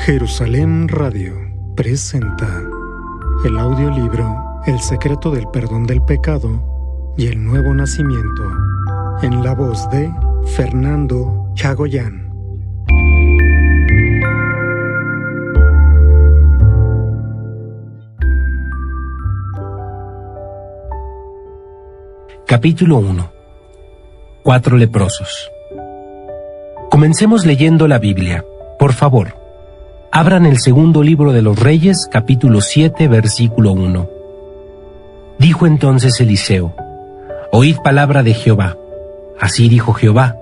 Jerusalén Radio presenta el audiolibro El secreto del perdón del pecado y el nuevo nacimiento, en la voz de Fernando Chagoyán. Capítulo 1. 4 leprosos. Comencemos leyendo la Biblia. Por favor, abran el segundo libro de los Reyes, capítulo 7, versículo 1. Dijo entonces Eliseo: Oíd palabra de Jehová. Así dijo Jehová: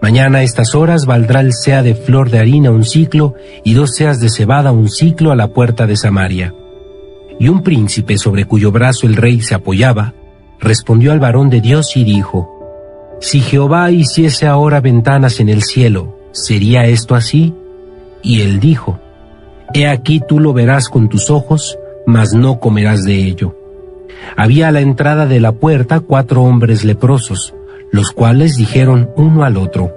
Mañana a estas horas valdrá el seah de flor de harina 1 siclo, y 2 seas de cebada 1 siclo a la puerta de Samaria. Y un príncipe sobre cuyo brazo el rey se apoyaba, respondió al varón de Dios y dijo: Si Jehová hiciese ahora ventanas en el cielo, ¿sería esto así? Y él dijo: He aquí tú lo verás con tus ojos, mas no comerás de ello. Había a la entrada de la puerta 4 hombres leprosos, los cuales dijeron uno al otro: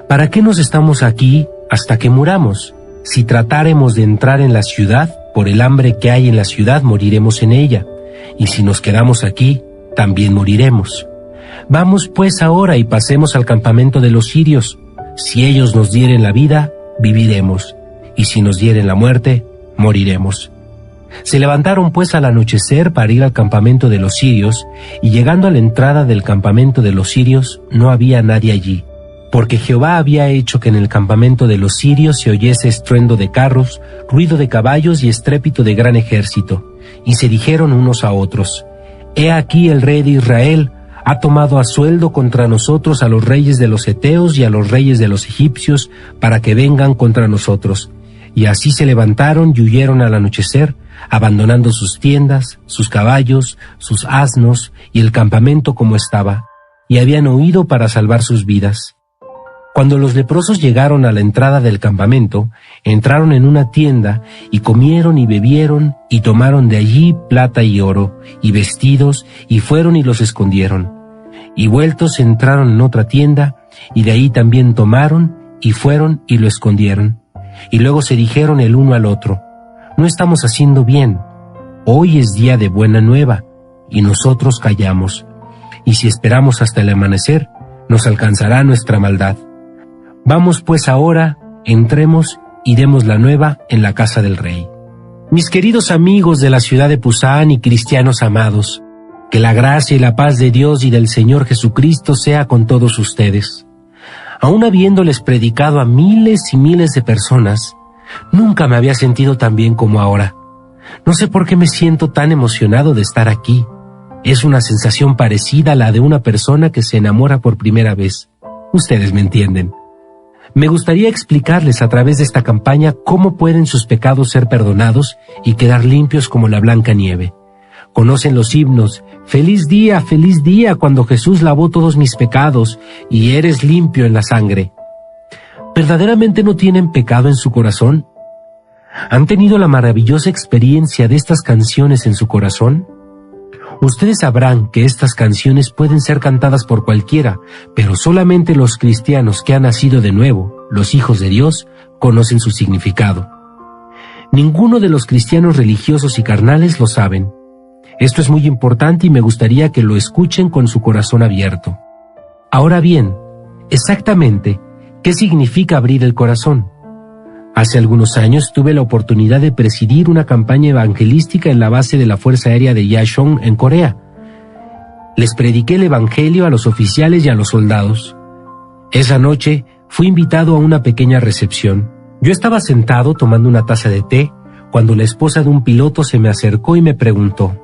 ¿Para qué nos estamos aquí hasta que muramos? Si tratáremos de entrar en la ciudad, por el hambre que hay en la ciudad moriremos en ella, y si nos quedamos aquí, también moriremos. Vamos pues ahora y pasemos al campamento de los sirios. Si ellos nos dieren la vida, viviremos, y si nos dieren la muerte, moriremos. Se levantaron pues al anochecer para ir al campamento de los sirios, y llegando a la entrada del campamento de los sirios, no había nadie allí, porque Jehová había hecho que en el campamento de los sirios se oyese estruendo de carros, ruido de caballos y estrépito de gran ejército. Y se dijeron unos a otros: He aquí el rey de Israel ha tomado a sueldo contra nosotros a los reyes de los heteos y a los reyes de los egipcios, para que vengan contra nosotros. Y así se levantaron y huyeron al anochecer, abandonando sus tiendas, sus caballos, sus asnos y el campamento como estaba, y habían huido para salvar sus vidas. Cuando los leprosos llegaron a la entrada del campamento, entraron en una tienda, y comieron y bebieron, y tomaron de allí plata y oro, y vestidos, y fueron y los escondieron. Y vueltos entraron en otra tienda, y de ahí también tomaron, y fueron y lo escondieron. Y luego se dijeron el uno al otro: No estamos haciendo bien. Hoy es día de buena nueva, y nosotros callamos. Y si esperamos hasta el amanecer, nos alcanzará nuestra maldad. Vamos pues ahora, entremos y demos la nueva en la casa del rey. Mis queridos amigos de la ciudad de Pusán y cristianos amados, que la gracia y la paz de Dios y del Señor Jesucristo sea con todos ustedes. Aun habiéndoles predicado a miles y miles de personas, nunca me había sentido tan bien como ahora. No sé por qué me siento tan emocionado de estar aquí. Es una sensación parecida a la de una persona que se enamora por primera vez. Ustedes me entienden. Me gustaría explicarles a través de esta campaña cómo pueden sus pecados ser perdonados y quedar limpios como la blanca nieve. Conocen los himnos: feliz día, cuando Jesús lavó todos mis pecados, y eres limpio en la sangre. ¿Verdaderamente no tienen pecado en su corazón? ¿Han tenido la maravillosa experiencia de estas canciones en su corazón? Ustedes sabrán que estas canciones pueden ser cantadas por cualquiera, pero solamente los cristianos que han nacido de nuevo, los hijos de Dios, conocen su significado. Ninguno de los cristianos religiosos y carnales lo saben. Esto es muy importante y me gustaría que lo escuchen con su corazón abierto. Ahora bien, exactamente, ¿qué significa abrir el corazón? Hace algunos años tuve la oportunidad de presidir una campaña evangelística en la base de la Fuerza Aérea de Yashong en Corea. Les prediqué el evangelio a los oficiales y a los soldados. Esa noche fui invitado a una pequeña recepción. Yo estaba sentado tomando una taza de té cuando la esposa de un piloto se me acercó y me preguntó: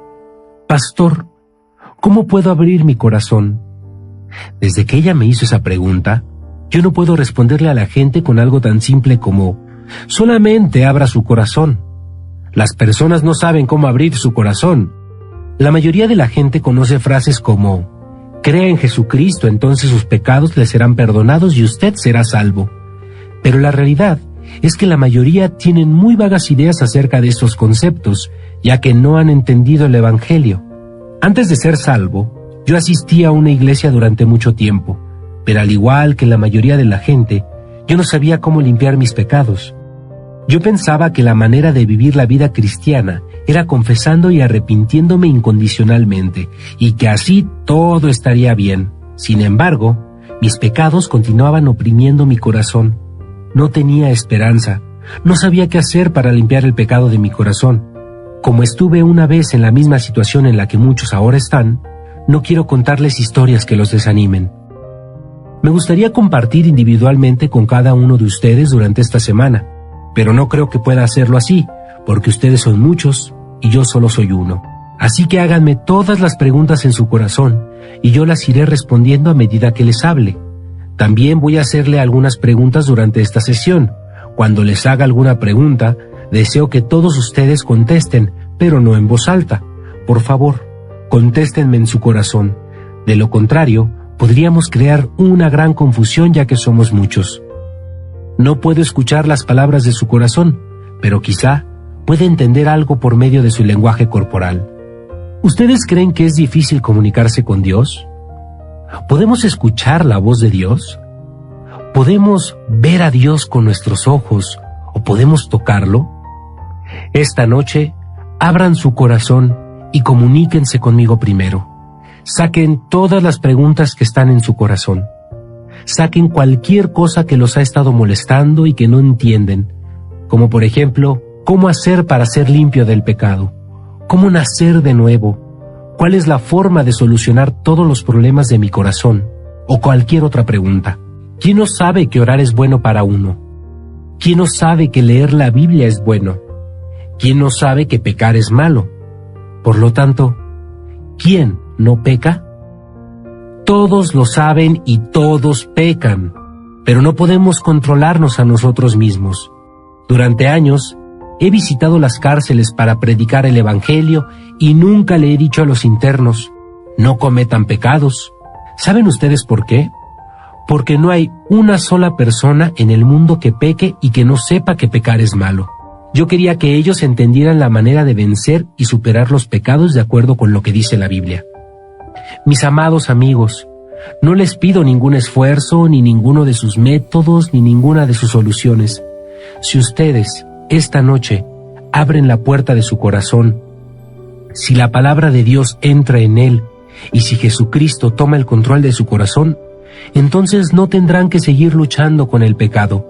Pastor, ¿cómo puedo abrir mi corazón? Desde que ella me hizo esa pregunta, yo no puedo responderle a la gente con algo tan simple como: solamente abra su corazón. Las personas no saben cómo abrir su corazón. La mayoría de la gente conoce frases como: crea en Jesucristo, entonces sus pecados le serán perdonados y usted será salvo. Pero la realidad es que la mayoría tienen muy vagas ideas acerca de estos conceptos, ya que no han entendido el evangelio. Antes de ser salvo, yo asistí a una iglesia durante mucho tiempo, pero al igual que la mayoría de la gente, yo no sabía cómo limpiar mis pecados. Yo pensaba que la manera de vivir la vida cristiana era confesando y arrepintiéndome incondicionalmente, y que así todo estaría bien. Sin embargo, mis pecados continuaban oprimiendo mi corazón. No tenía esperanza. No sabía qué hacer para limpiar el pecado de mi corazón. Como estuve una vez en la misma situación en la que muchos ahora están, no quiero contarles historias que los desanimen. Me gustaría compartir individualmente con cada uno de ustedes durante esta semana, pero no creo que pueda hacerlo así, porque ustedes son muchos y yo solo soy uno. Así que háganme todas las preguntas en su corazón y yo las iré respondiendo a medida que les hable. También voy a hacerle algunas preguntas durante esta sesión. Cuando les haga alguna pregunta, deseo que todos ustedes contesten, pero no en voz alta. Por favor, contéstenme en su corazón. De lo contrario, podríamos crear una gran confusión ya que somos muchos. No puedo escuchar las palabras de su corazón, pero quizá puede entender algo por medio de su lenguaje corporal. ¿Ustedes creen que es difícil comunicarse con Dios? ¿Podemos escuchar la voz de Dios? ¿Podemos ver a Dios con nuestros ojos o podemos tocarlo? Esta noche, abran su corazón y comuníquense conmigo primero. Saquen todas las preguntas que están en su corazón. Saquen cualquier cosa que los ha estado molestando y que no entienden, como por ejemplo, ¿cómo hacer para ser limpio del pecado? ¿Cómo nacer de nuevo? ¿Cuál es la forma de solucionar todos los problemas de mi corazón? O cualquier otra pregunta. ¿Quién no sabe que orar es bueno para uno? ¿Quién no sabe que leer la Biblia es bueno? ¿Quién no sabe que pecar es malo? Por lo tanto, ¿quién no peca? Todos lo saben y todos pecan, pero no podemos controlarnos a nosotros mismos. Durante años, he visitado las cárceles para predicar el Evangelio y nunca le he dicho a los internos, no cometan pecados. ¿Saben ustedes por qué? Porque no hay una sola persona en el mundo que peque y que no sepa que pecar es malo. Yo quería que ellos entendieran la manera de vencer y superar los pecados de acuerdo con lo que dice la Biblia. Mis amados amigos, no les pido ningún esfuerzo, ni ninguno de sus métodos, ni ninguna de sus soluciones. Si ustedes, esta noche, abren la puerta de su corazón, si la palabra de Dios entra en él, y si Jesucristo toma el control de su corazón, entonces no tendrán que seguir luchando con el pecado.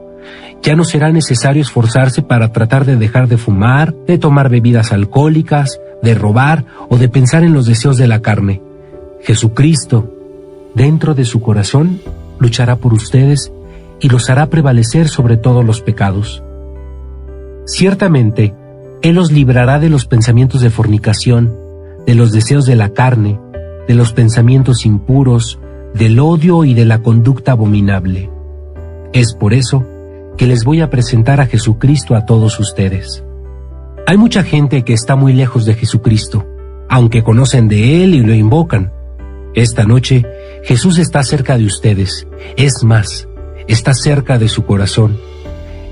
Ya no será necesario esforzarse para tratar de dejar de fumar, de tomar bebidas alcohólicas, de robar o de pensar en los deseos de la carne. Jesucristo, dentro de su corazón, luchará por ustedes y los hará prevalecer sobre todos los pecados. Ciertamente, Él los librará de los pensamientos de fornicación, de los deseos de la carne, de los pensamientos impuros, del odio y de la conducta abominable. Es por eso que les voy a presentar a Jesucristo a todos ustedes. Hay mucha gente que está muy lejos de Jesucristo, aunque conocen de Él y lo invocan. Esta noche, Jesús está cerca de ustedes. Es más, está cerca de su corazón.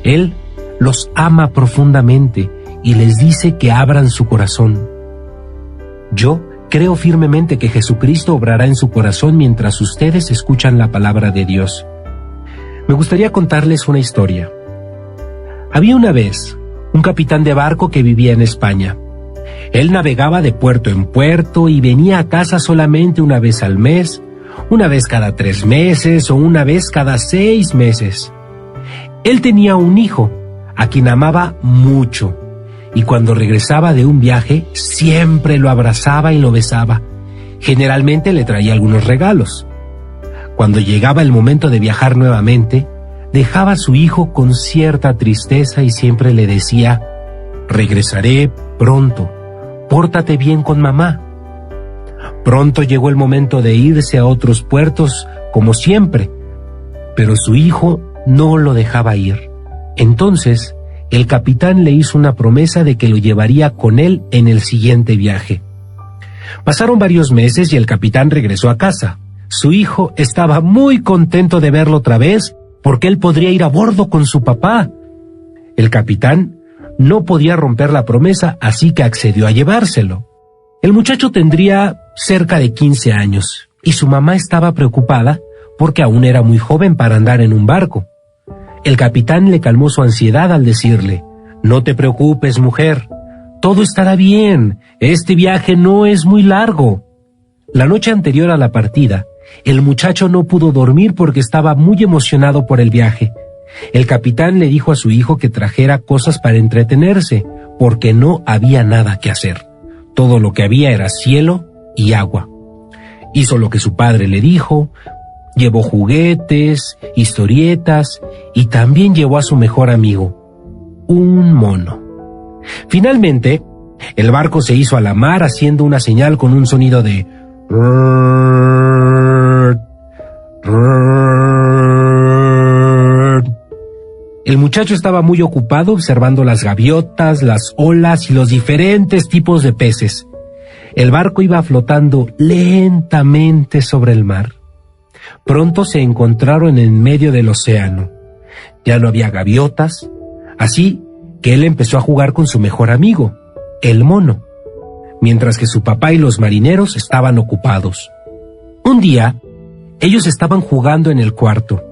Él los ama profundamente y les dice que abran su corazón. Yo creo firmemente que Jesucristo obrará en su corazón mientras ustedes escuchan la palabra de Dios. Me gustaría contarles una historia. Había una vez un capitán de barco que vivía en España. Él navegaba de puerto en puerto y venía a casa solamente una vez al mes, una vez cada 3 meses o una vez cada 6 meses. Él tenía un hijo, a quien amaba mucho, y cuando regresaba de un viaje siempre lo abrazaba y lo besaba. Generalmente le traía algunos regalos. Cuando llegaba el momento de viajar nuevamente, dejaba a su hijo con cierta tristeza y siempre le decía, regresaré pronto, pórtate bien con mamá. Pronto llegó el momento de irse a otros puertos, como siempre, pero su hijo no lo dejaba ir. Entonces, el capitán le hizo una promesa de que lo llevaría con él en el siguiente viaje. Pasaron varios meses y el capitán regresó a casa. Su hijo estaba muy contento de verlo otra vez, porque él podría ir a bordo con su papá. El capitán no podía romper la promesa, así que accedió a llevárselo. El muchacho tendría cerca de 15 años, y su mamá estaba preocupada porque aún era muy joven para andar en un barco. El capitán le calmó su ansiedad al decirle, No te preocupes, mujer. Todo estará bien. Este viaje no es muy largo. La noche anterior a la partida, el muchacho no pudo dormir porque estaba muy emocionado por el viaje. El capitán le dijo a su hijo que trajera cosas para entretenerse, porque no había nada que hacer. Todo lo que había era cielo y agua. Hizo lo que su padre le dijo, llevó juguetes, historietas y también llevó a su mejor amigo, un mono. Finalmente, el barco se hizo a la mar haciendo una señal con un sonido de El muchacho estaba muy ocupado observando las gaviotas, las olas y los diferentes tipos de peces. El barco iba flotando lentamente sobre el mar. Pronto se encontraron en medio del océano. Ya no había gaviotas, así que él empezó a jugar con su mejor amigo, el mono, mientras que su papá y los marineros estaban ocupados. Un día, ellos estaban jugando en el cuarto.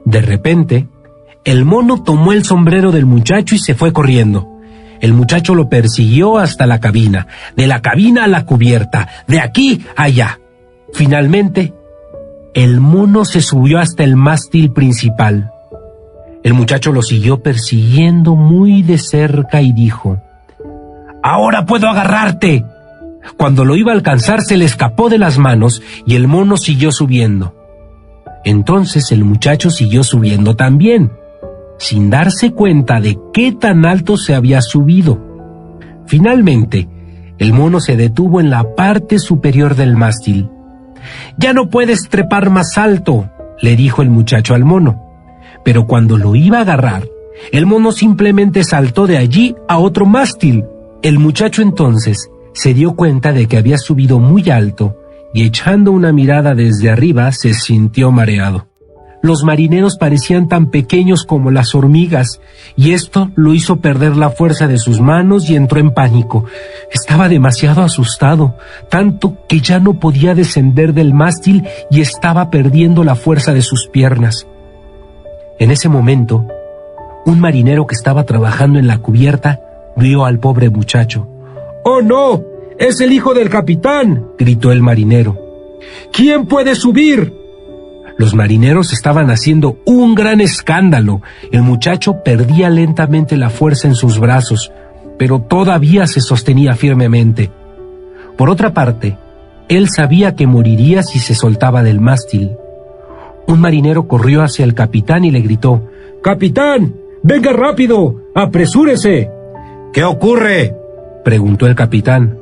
De repente, el mono tomó el sombrero del muchacho y se fue corriendo. El muchacho lo persiguió hasta la cabina, de la cabina a la cubierta, de aquí a allá. Finalmente, el mono se subió hasta el mástil principal. El muchacho lo siguió persiguiendo muy de cerca y dijo: «¡Ahora puedo agarrarte!». Cuando lo iba a alcanzar se le escapó de las manos y el mono siguió subiendo. Entonces el muchacho siguió subiendo también, sin darse cuenta de qué tan alto se había subido. Finalmente, el mono se detuvo en la parte superior del mástil. «Ya no puedes trepar más alto», le dijo el muchacho al mono. Pero cuando lo iba a agarrar, el mono simplemente saltó de allí a otro mástil. El muchacho entonces se dio cuenta de que había subido muy alto y echando una mirada desde arriba se sintió mareado. Los marineros parecían tan pequeños como las hormigas, y esto lo hizo perder la fuerza de sus manos y entró en pánico. Estaba demasiado asustado, tanto que ya no podía descender del mástil y estaba perdiendo la fuerza de sus piernas. En ese momento, un marinero que estaba trabajando en la cubierta vio al pobre muchacho. «¡Oh, no! ¡Es el hijo del capitán!», gritó el marinero. «¿Quién puede subir?». Los marineros estaban haciendo un gran escándalo. El muchacho perdía lentamente la fuerza en sus brazos, pero todavía se sostenía firmemente. Por otra parte, él sabía que moriría si se soltaba del mástil. Un marinero corrió hacia el capitán y le gritó: «¡Capitán! ¡Venga rápido! ¡Apresúrese!». «¿Qué ocurre?», preguntó el capitán.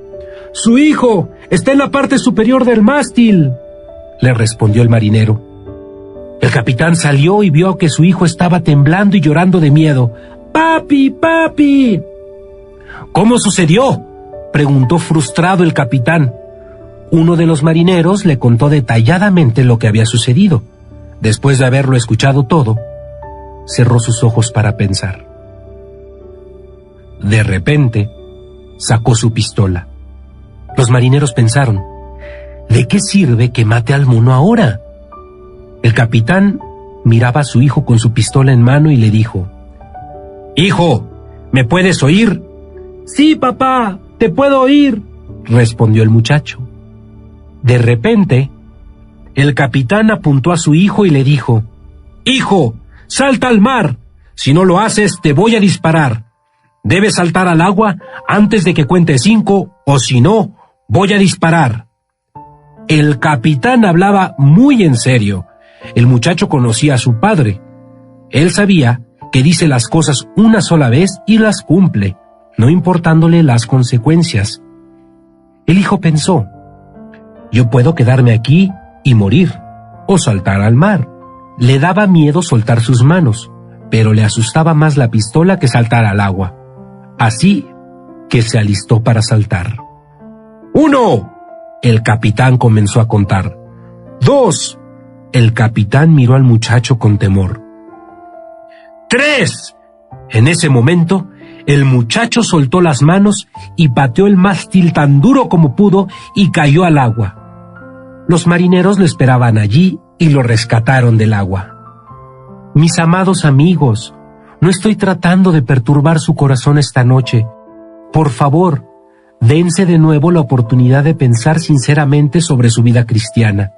«Su hijo está en la parte superior del mástil», le respondió el marinero. El capitán salió y vio que su hijo estaba temblando y llorando de miedo. «¡Papi, papi!». «¿Cómo sucedió?», preguntó frustrado el capitán. Uno de los marineros le contó detalladamente lo que había sucedido. Después de haberlo escuchado todo, cerró sus ojos para pensar. De repente, sacó su pistola. Los marineros pensaron: ¿de qué sirve que mate al mono ahora? El capitán miraba a su hijo con su pistola en mano y le dijo: «Hijo, ¿me puedes oír?». «Sí, papá, te puedo oír», respondió el muchacho. De repente, el capitán apuntó a su hijo y le dijo: «Hijo, salta al mar. Si no lo haces, te voy a disparar. Debes saltar al agua antes de que cuente 5, o si no, voy a disparar». El capitán hablaba muy en serio. El muchacho conocía a su padre. Él sabía que dice las cosas una sola vez y las cumple, no importándole las consecuencias. El hijo pensó: «Yo puedo quedarme aquí y morir, o saltar al mar». Le daba miedo soltar sus manos, pero le asustaba más la pistola que saltar al agua. Así que se alistó para saltar. 1. El capitán comenzó a contar. 2. El capitán miró al muchacho con temor. 3. En ese momento, el muchacho soltó las manos y pateó el mástil tan duro como pudo y cayó al agua. Los marineros lo esperaban allí y lo rescataron del agua. Mis amados amigos, No estoy tratando de perturbar su corazón esta noche. Por favor, dense de nuevo la oportunidad de pensar sinceramente sobre su vida cristiana.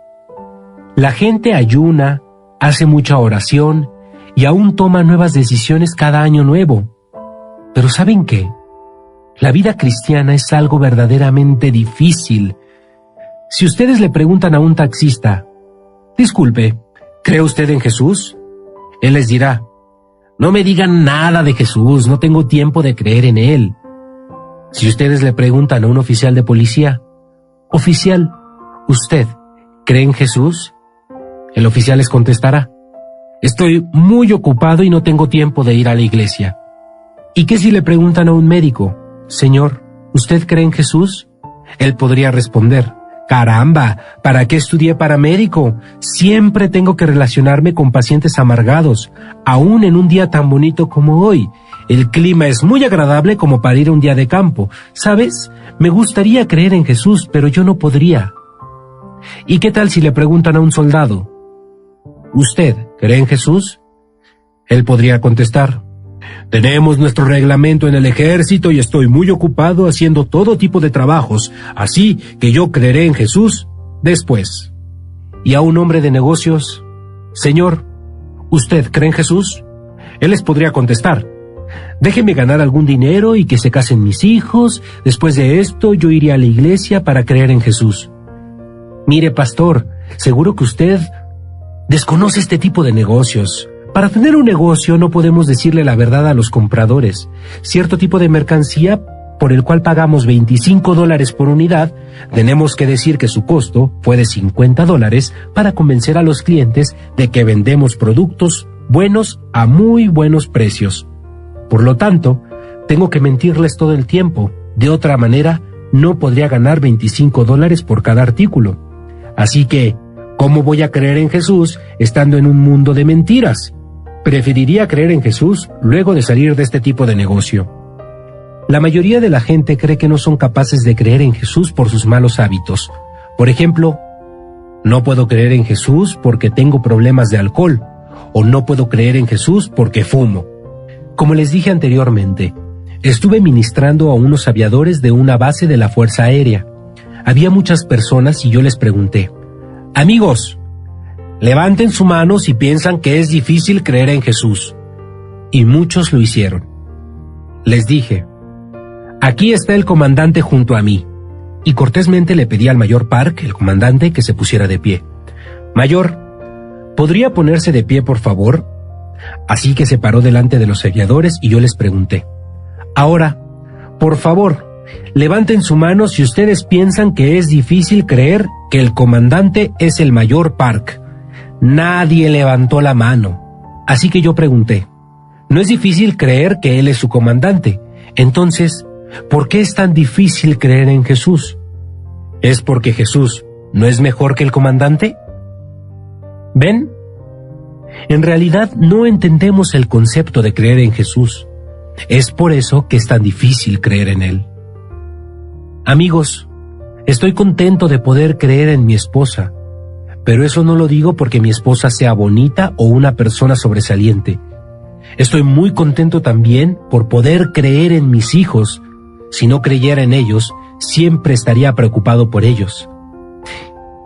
La gente ayuna, hace mucha oración y aún toma nuevas decisiones cada año nuevo. Pero ¿saben qué? La vida cristiana es algo verdaderamente difícil. Si ustedes le preguntan a un taxista, disculpe, ¿cree usted en Jesús? Él les dirá, no me digan nada de Jesús, no tengo tiempo de creer en Él. Si ustedes le preguntan a un oficial de policía, oficial, ¿usted cree en Jesús? El oficial les contestará, estoy muy ocupado y no tengo tiempo de ir a la iglesia. ¿Y qué si le preguntan a un médico, señor, ¿usted cree en Jesús? Él podría responder, caramba, ¿para qué estudié para médico? Siempre tengo que relacionarme con pacientes amargados, aún en un día tan bonito como hoy. El clima es muy agradable como para ir a un día de campo. ¿Sabes? Me gustaría creer en Jesús, pero yo no podría. ¿Y qué tal si le preguntan a un soldado, ¿usted cree en Jesús? Él podría contestar, tenemos nuestro reglamento en el ejército y estoy muy ocupado haciendo todo tipo de trabajos, así que yo creeré en Jesús después. Y a un hombre de negocios, señor, ¿usted cree en Jesús? Él les podría contestar, déjeme ganar algún dinero y que se casen mis hijos, después de esto yo iré a la iglesia para creer en Jesús. Mire, pastor, seguro que usted desconoce este tipo de negocios. Para tener un negocio no podemos decirle la verdad a los compradores. Cierto tipo de mercancía por el cual pagamos $25 por unidad, tenemos que decir que su costo fue de $50 para convencer a los clientes de que vendemos productos buenos a muy buenos precios. Por lo tanto, tengo que mentirles todo el tiempo. De otra manera, no podría ganar $25 por cada artículo. Así que, ¿cómo voy a creer en Jesús estando en un mundo de mentiras? Preferiría creer en Jesús luego de salir de este tipo de negocio. La mayoría de la gente cree que no son capaces de creer en Jesús por sus malos hábitos. Por ejemplo, no puedo creer en Jesús porque tengo problemas de alcohol, o no puedo creer en Jesús porque fumo. Como les dije anteriormente, estuve ministrando a unos aviadores de una base de la Fuerza Aérea. Había muchas personas y yo les pregunté, amigos, levanten su mano si piensan que es difícil creer en Jesús. Y muchos lo hicieron. Les dije, aquí está el comandante junto a mí. Y cortésmente le pedí al mayor Park, el comandante, que se pusiera de pie. Mayor, ¿podría ponerse de pie, por favor? Así que se paró delante de los aviadores y yo les pregunté, ahora, por favor, levanten su mano si ustedes piensan que es difícil creer que el comandante es el mayor Park. Nadie levantó la mano. Así que yo pregunté, no es difícil creer que él es su comandante. Entonces, ¿por qué es tan difícil creer en Jesús? ¿Es porque Jesús no es mejor que el comandante? ¿Ven? En realidad no entendemos el concepto de creer en Jesús. Es por eso que es tan difícil creer en Él. Amigos, estoy contento de poder creer en mi esposa, pero eso no lo digo porque mi esposa sea bonita o una persona sobresaliente. Estoy muy contento también por poder creer en mis hijos. Si no creyera en ellos, siempre estaría preocupado por ellos.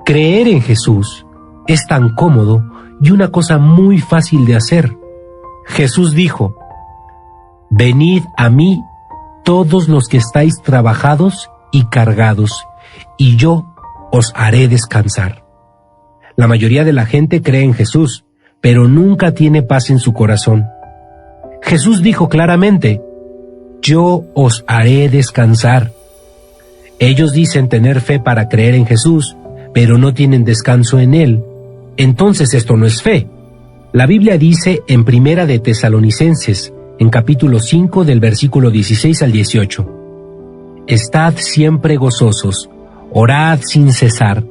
Creer en Jesús es tan cómodo y una cosa muy fácil de hacer. Jesús dijo, venid a mí todos los que estáis trabajados y cargados, y yo os haré descansar. La mayoría de la gente cree en Jesús, pero nunca tiene paz en su corazón. Jesús dijo claramente, yo os haré descansar. Ellos dicen tener fe para creer en Jesús, pero no tienen descanso en Él. Entonces esto no es fe. La Biblia dice en Primera de Tesalonicenses, en capítulo 5 del versículo 16 al 18, estad siempre gozosos, orad sin cesar,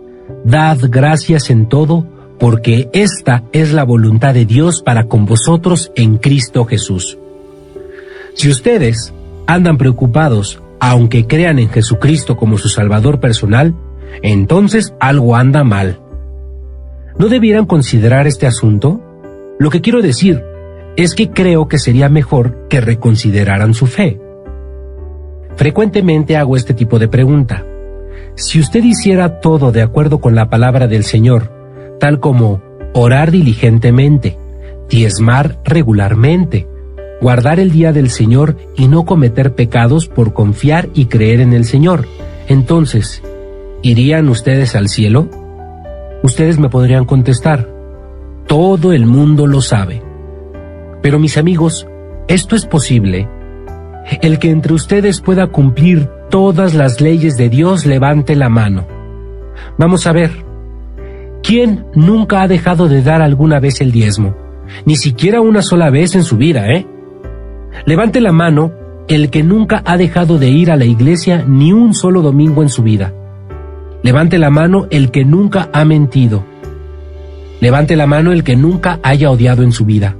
dad gracias en todo, porque esta es la voluntad de Dios para con vosotros en Cristo Jesús. Si ustedes andan preocupados, aunque crean en Jesucristo como su Salvador personal, entonces algo anda mal. ¿No debieran considerar este asunto? Lo que quiero decir es que creo que sería mejor que reconsideraran su fe. Frecuentemente hago este tipo de pregunta. Si usted hiciera todo de acuerdo con la palabra del Señor, tal como orar diligentemente, diezmar regularmente, guardar el día del Señor y no cometer pecados por confiar y creer en el Señor, entonces, ¿irían ustedes al cielo? Ustedes me podrían contestar, todo el mundo lo sabe. Pero mis amigos, ¿esto es posible? El que entre ustedes pueda cumplir todas las leyes de Dios, levante la mano. Vamos a ver. ¿Quién nunca ha dejado de dar alguna vez el diezmo? Ni siquiera una sola vez en su vida, ¿eh? Levante la mano el que nunca ha dejado de ir a la iglesia ni un solo domingo en su vida. Levante la mano el que nunca ha mentido. Levante la mano el que nunca haya odiado en su vida.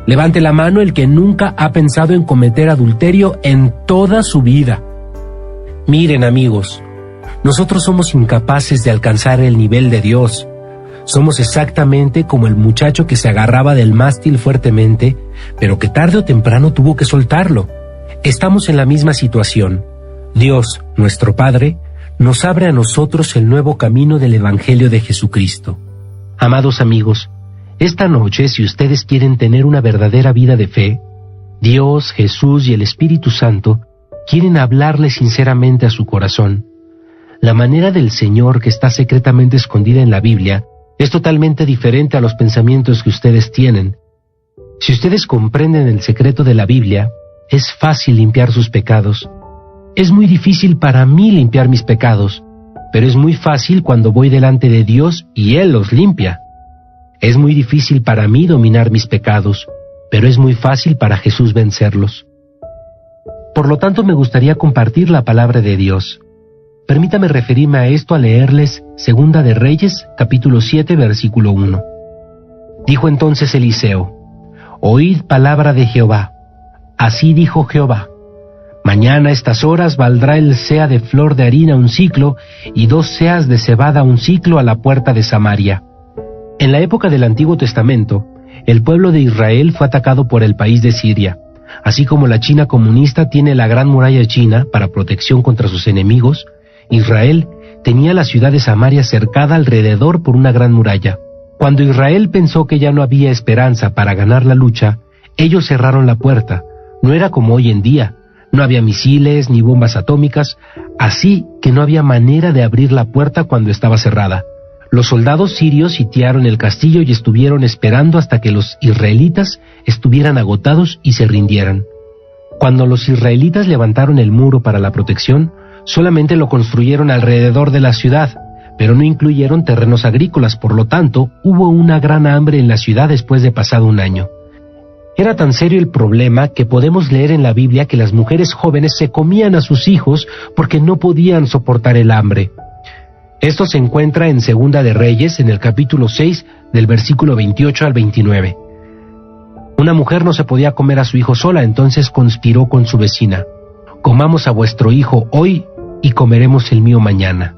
Levante la mano el que nunca ha pensado en cometer adulterio en toda su vida. Miren, amigos, nosotros somos incapaces de alcanzar el nivel de Dios. Somos exactamente como el muchacho que se agarraba del mástil fuertemente, pero que tarde o temprano tuvo que soltarlo. Estamos en la misma situación. Dios, nuestro Padre, nos abre a nosotros el nuevo camino del Evangelio de Jesucristo. Amados amigos, esta noche, si ustedes quieren tener una verdadera vida de fe, Dios, Jesús y el Espíritu Santo quieren hablarle sinceramente a su corazón. La manera del Señor que está secretamente escondida en la Biblia es totalmente diferente a los pensamientos que ustedes tienen. Si ustedes comprenden el secreto de la Biblia, es fácil limpiar sus pecados. Es muy difícil para mí limpiar mis pecados, pero es muy fácil cuando voy delante de Dios y Él los limpia. Es muy difícil para mí dominar mis pecados, pero es muy fácil para Jesús vencerlos. Por lo tanto, me gustaría compartir la palabra de Dios. Permítame referirme a esto al leerles Segunda de Reyes, capítulo 7, versículo 1. Dijo entonces Eliseo: Oíd palabra de Jehová. Así dijo Jehová: Mañana a estas horas valdrá el seah de flor de harina un siclo, y 2 seas de cebada un siclo a la puerta de Samaria. En la época del Antiguo Testamento, el pueblo de Israel fue atacado por el país de Siria. Así como la China comunista tiene la Gran Muralla China para protección contra sus enemigos, Israel tenía la ciudad de Samaria cercada alrededor por una gran muralla. Cuando Israel pensó que ya no había esperanza para ganar la lucha, ellos cerraron la puerta. No era como hoy en día. No había misiles ni bombas atómicas, así que no había manera de abrir la puerta cuando estaba cerrada. Los soldados sirios sitiaron el castillo y estuvieron esperando hasta que los israelitas estuvieran agotados y se rindieran. Cuando los israelitas levantaron el muro para la protección, solamente lo construyeron alrededor de la ciudad, pero no incluyeron terrenos agrícolas, por lo tanto, hubo una gran hambre en la ciudad después de pasado un año. Era tan serio el problema que podemos leer en la Biblia que las mujeres jóvenes se comían a sus hijos porque no podían soportar el hambre. Esto se encuentra en Segunda de Reyes, en el capítulo 6, del versículo 28 al 29. Una mujer no se podía comer a su hijo sola, entonces conspiró con su vecina. Comamos a vuestro hijo hoy y comeremos el mío mañana.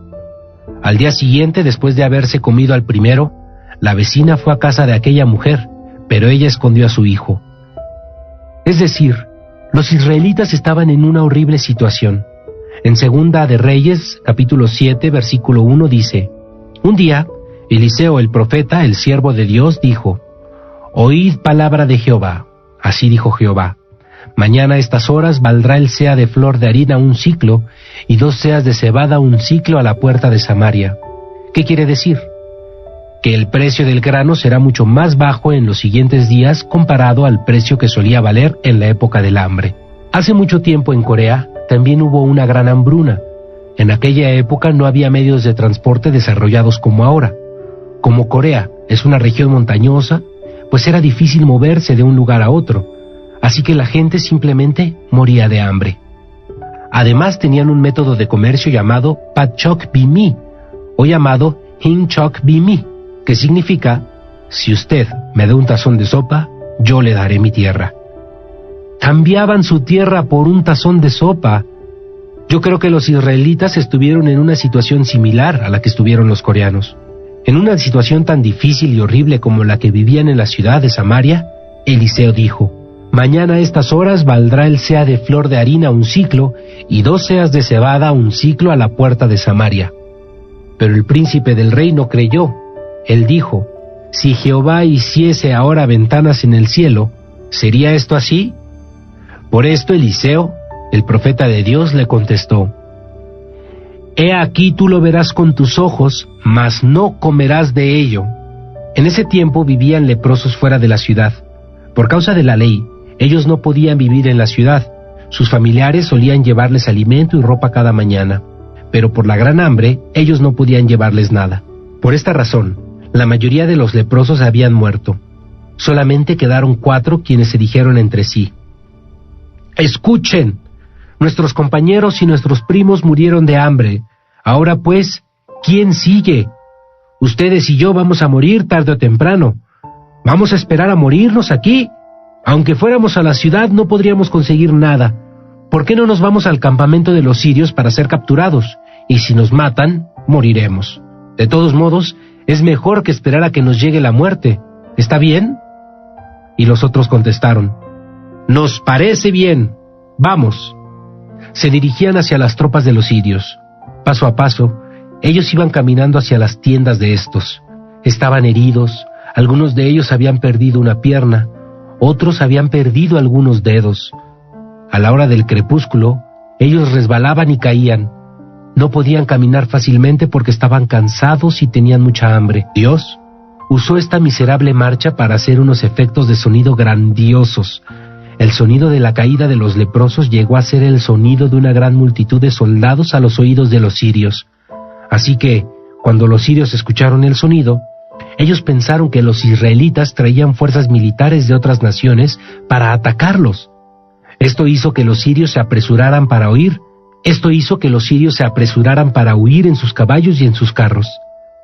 Al día siguiente, después de haberse comido al primero, la vecina fue a casa de aquella mujer, pero ella escondió a su hijo. Es decir, los israelitas estaban en una horrible situación. En Segunda de Reyes, capítulo 7, versículo 1 dice: Un día, Eliseo el profeta, el siervo de Dios, dijo: Oíd palabra de Jehová. Así dijo Jehová: Mañana a estas horas valdrá el seah de flor de harina un siclo, y 2 seas de cebada un siclo a la puerta de Samaria. ¿Qué quiere decir? Que el precio del grano será mucho más bajo en los siguientes días comparado al precio que solía valer en la época del hambre. Hace mucho tiempo en Corea también hubo una gran hambruna. En aquella época no había medios de transporte desarrollados como ahora. Como Corea es una región montañosa, pues era difícil moverse de un lugar a otro, así que la gente simplemente moría de hambre. Además tenían un método de comercio llamado Patchok Bimi, o llamado Hinchok Bimi, que significa: si usted me da un tazón de sopa, yo le daré mi tierra. Cambiaban su tierra por un tazón de sopa. Yo creo que los israelitas estuvieron en una situación similar a la que estuvieron los coreanos. En una situación tan difícil y horrible como la que vivían en la ciudad de Samaria, Eliseo dijo: «Mañana a estas horas valdrá el seah de flor de harina un siclo, y 2 seas de cebada un siclo a la puerta de Samaria». Pero el príncipe del rey no creyó. Él dijo: «Si Jehová hiciese ahora ventanas en el cielo, ¿sería esto así?». Por esto Eliseo, el profeta de Dios, le contestó: «He aquí tú lo verás con tus ojos, mas no comerás de ello». En ese tiempo vivían leprosos fuera de la ciudad. Por causa de la ley, ellos no podían vivir en la ciudad. Sus familiares solían llevarles alimento y ropa cada mañana, pero por la gran hambre, ellos no podían llevarles nada. Por esta razón, la mayoría de los leprosos habían muerto. Solamente quedaron 4 quienes se dijeron entre sí: «Escuchen, nuestros compañeros y nuestros primos murieron de hambre. Ahora pues, ¿quién sigue? Ustedes y yo vamos a morir tarde o temprano. ¿Vamos a esperar a morirnos aquí? Aunque fuéramos a la ciudad no podríamos conseguir nada. ¿Por qué no nos vamos al campamento de los sirios para ser capturados? Y si nos matan, moriremos. De todos modos, es mejor que esperar a que nos llegue la muerte. ¿Está bien?». Y los otros contestaron: «Nos parece bien. Vamos». Se dirigían hacia las tropas de los sirios. Paso a paso, ellos iban caminando hacia las tiendas de estos. Estaban heridos, algunos de ellos habían perdido una pierna, otros habían perdido algunos dedos. A la hora del crepúsculo, ellos resbalaban y caían. No podían caminar fácilmente porque estaban cansados y tenían mucha hambre. Dios usó esta miserable marcha para hacer unos efectos de sonido grandiosos. El sonido de la caída de los leprosos llegó a ser el sonido de una gran multitud de soldados a los oídos de los sirios. Así que, cuando los sirios escucharon el sonido, ellos pensaron que los israelitas traían fuerzas militares de otras naciones para atacarlos. Esto hizo que los sirios se apresuraran para huir. En sus caballos y en sus carros.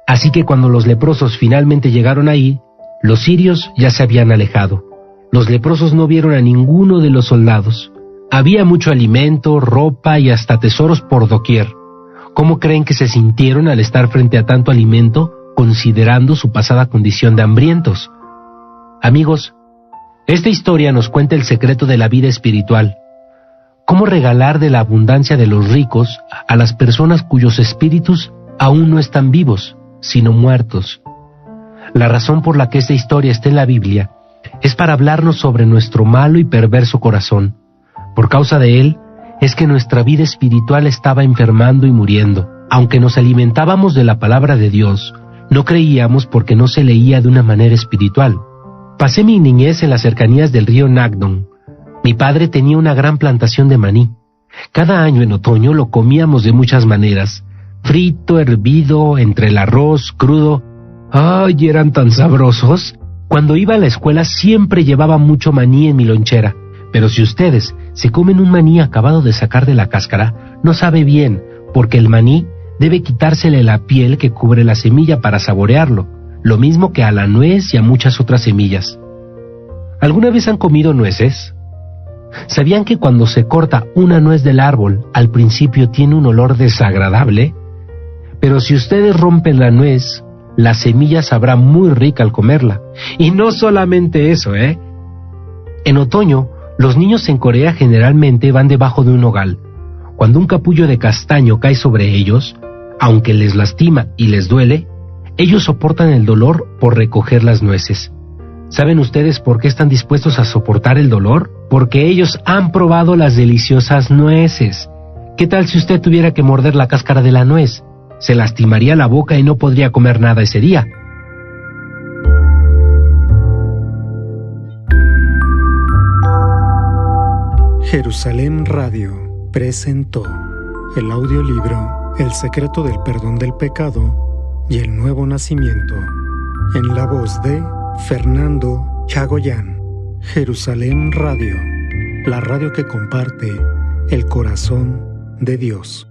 Así que cuando los leprosos finalmente llegaron ahí, los sirios ya se habían alejado. Los leprosos no vieron a ninguno de los soldados. Había mucho alimento, ropa y hasta tesoros por doquier. ¿Cómo creen que se sintieron al estar frente a tanto alimento, considerando su pasada condición de hambrientos? Amigos, esta historia nos cuenta el secreto de la vida espiritual. Cómo regalar de la abundancia de los ricos a las personas cuyos espíritus aún no están vivos, sino muertos. La razón por la que esta historia está en la Biblia es para hablarnos sobre nuestro malo y perverso corazón. Por causa de él, es que nuestra vida espiritual estaba enfermando y muriendo. Aunque nos alimentábamos de la palabra de Dios, no creíamos porque no se leía de una manera espiritual. Pasé mi niñez en las cercanías del río Nagdon. Mi padre tenía una gran plantación de maní. Cada año en otoño lo comíamos de muchas maneras: frito, hervido, entre el arroz, crudo. ¡Ay, eran tan sabrosos! Cuando iba a la escuela siempre llevaba mucho maní en mi lonchera. Pero si ustedes se comen un maní acabado de sacar de la cáscara, no sabe bien, porque el maní debe quitársele la piel que cubre la semilla para saborearlo, lo mismo que a la nuez y a muchas otras semillas. ¿Alguna vez han comido nueces? ¿Sabían que cuando se corta una nuez del árbol, al principio tiene un olor desagradable? Pero si ustedes rompen la nuez, la semilla sabrá muy rica al comerla. Y no solamente eso, En otoño, los niños en Corea generalmente van debajo de un nogal. Cuando un capullo de castaño cae sobre ellos, aunque les lastima y les duele, ellos soportan el dolor por recoger las nueces. ¿Saben ustedes por qué están dispuestos a soportar el dolor? Porque ellos han probado las deliciosas nueces. ¿Qué tal si usted tuviera que morder la cáscara de la nuez? Se lastimaría la boca y no podría comer nada ese día. Jerusalén Radio presentó el audiolibro El secreto del perdón del pecado y el nuevo nacimiento, en la voz de Fernando Chagoyán. Jerusalén Radio, la radio que comparte el corazón de Dios.